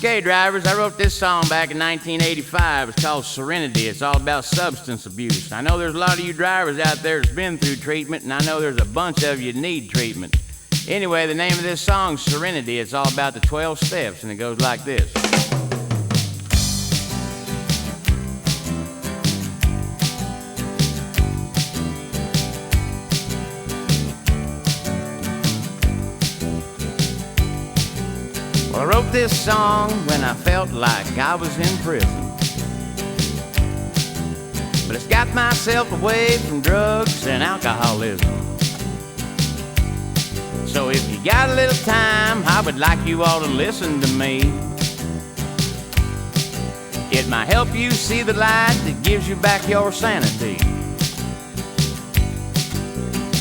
Okay, drivers, I wrote this song back in 1985. It's called Serenity. It's all about substance abuse. I know there's a lot of you drivers out there that's been through treatment, and I know there's a bunch of you that need treatment. Anyway, the name of this song is Serenity. It's all about the 12 steps, and it goes like this. Well, I wrote this song when I felt like I was in prison, but it's got myself away from drugs and alcoholism. So if you got a little time, I would like you all to listen to me. It might help you see the light that gives you back your sanity.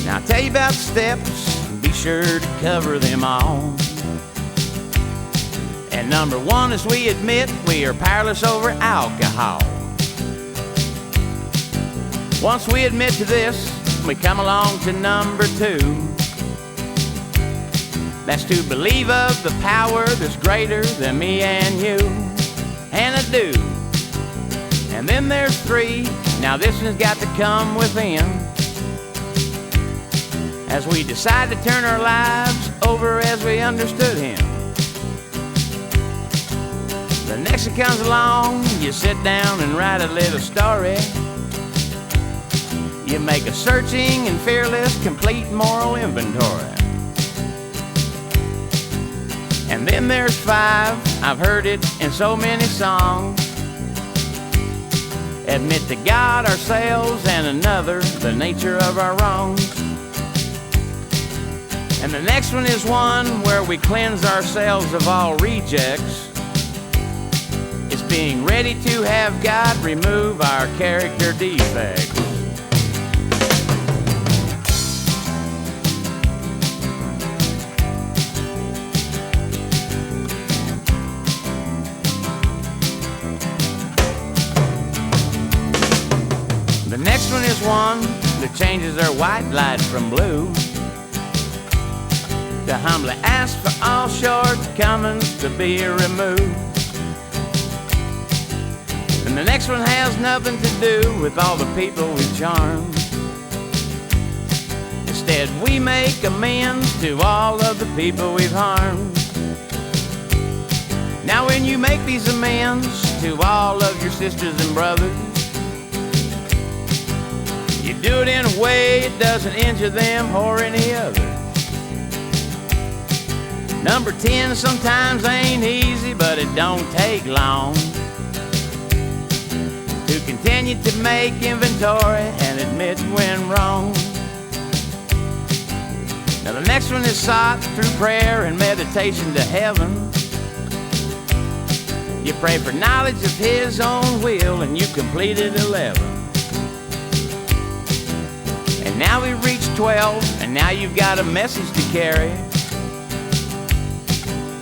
Now I'll tell you about the steps, and be sure to cover them all. And number one is we admit we are powerless over alcohol. Once we admit to this, we come along to number two. That's to believe of the power that's greater than me and you. And I do. And then there's three. Now this one's got to come within, as we decide to turn our lives over as we understood him. The next one comes along, you sit down and write a little story. You make a searching and fearless, complete moral inventory. And then there's five, I've heard it in so many songs. Admit to God, ourselves, and another the nature of our wrongs. And the next one is one where we cleanse ourselves of all rejects. It's being ready to have God remove our character defects. The next one is one that changes our white light from blue, to humbly ask for all shortcomings to be removed. And the next one has nothing to do with all the people we charmed. Instead, we make amends to all of the people we've harmed. Now when you make these amends to all of your sisters and brothers, you do it in a way it doesn't injure them or any others. Number 10 sometimes ain't easy, but it don't take long to continue to make inventory and admit when wrong. Now the next one is sought through prayer and meditation to heaven. You pray for knowledge of his own will, and you completed 11. And now we reach 12, and now you've got a message to carry.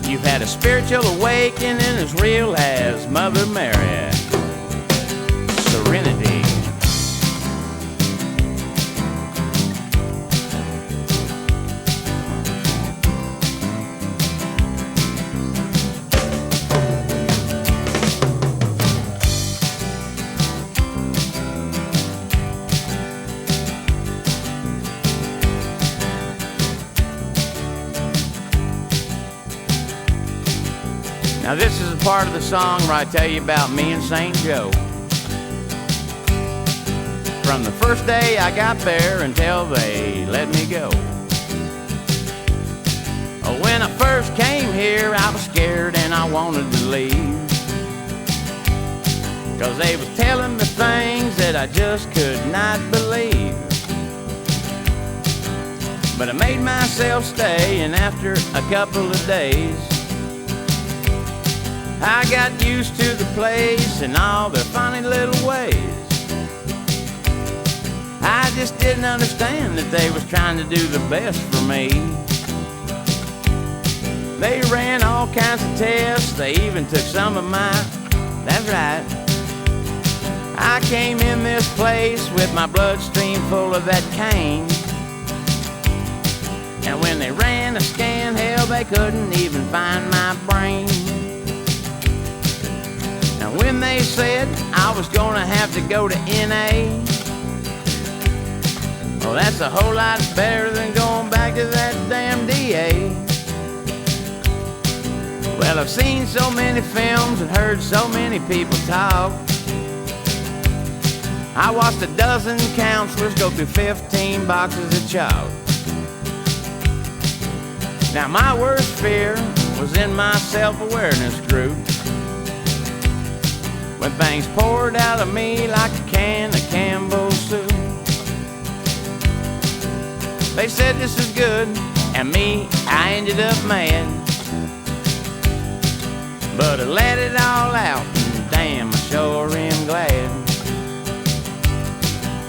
You've had a spiritual awakening as real as Mother Mary. Serenity. Now this is a part of the song where I tell you about me and St. Joe. From the first day I got there until they let me go. Oh, when I first came here, I was scared and I wanted to leave, 'cause they was telling me things that I just could not believe. But I made myself stay, and after a couple of days, I got used to the place and all their funny little ways. I just didn't understand that they was trying to do the best for me. They ran all kinds of tests, they even took some of mine. That's right, I came in this place with my bloodstream full of that cane. And when they ran a scan, hell, they couldn't even find my brain. Now when they said I was gonna have to go to NA, well, that's a whole lot better than going back to that damn DA. Well, I've seen so many films and heard so many people talk. I watched a dozen counselors go through 15 boxes of chalk. Now my worst fear was in my self-awareness group, when things poured out of me like a can of Campbell's soup. They said this is good, and me, I ended up mad. But I let it all out, and damn, I sure am glad.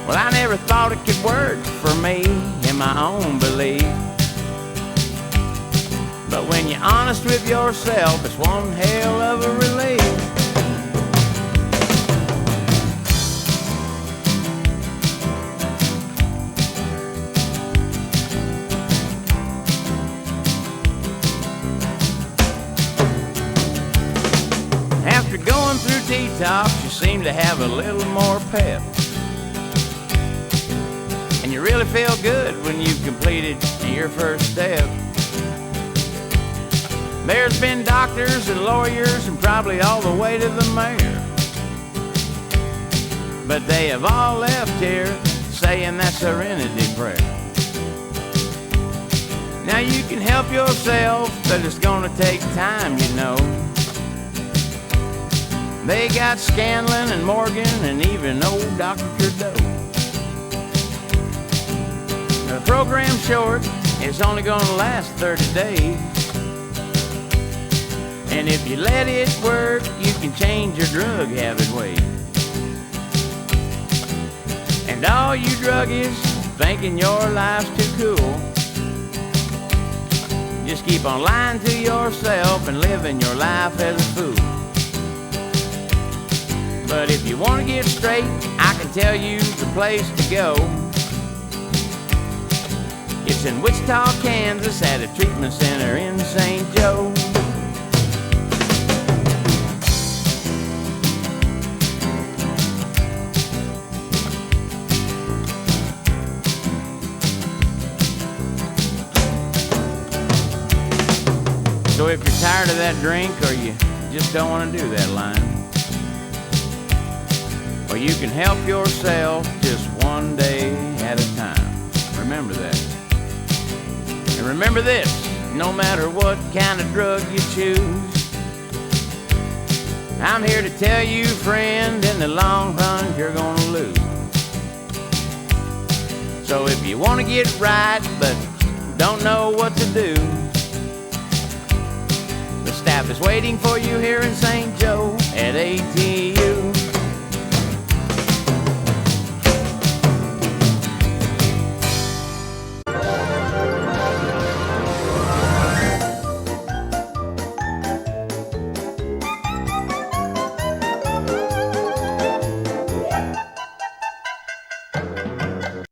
Well, I never thought it could work for me in my own belief, but when you're honest with yourself, it's one hell of a relief. After going through detox, you seem to have a little more pep, and you really feel good when you've completed your first step. There's been doctors and lawyers and probably all the way to the mayor, but they have all left here saying that Serenity prayer. Now you can help yourself, but it's gonna take time, you know. They got Scanlon and Morgan and even old Dr. Trudeau. The program's short, it's only gonna last 30 days. And if you let it work, you can change your drug habit ways. And all you druggies thinking your life's too cool, just keep on lying to yourself and living your life as a fool. But if you want to get straight, I can tell you the place to go. It's in Wichita, Kansas, at a treatment center in St. Joe. So if you're tired of that drink, or you just don't want to do that line, or you can help yourself just one day at a time. Remember that. And remember this, no matter what kind of drug you choose, I'm here to tell you, friend, in the long run you're gonna lose. So if you want to get right but don't know what to do, the staff is waiting for you here in St. Joe at AT&T.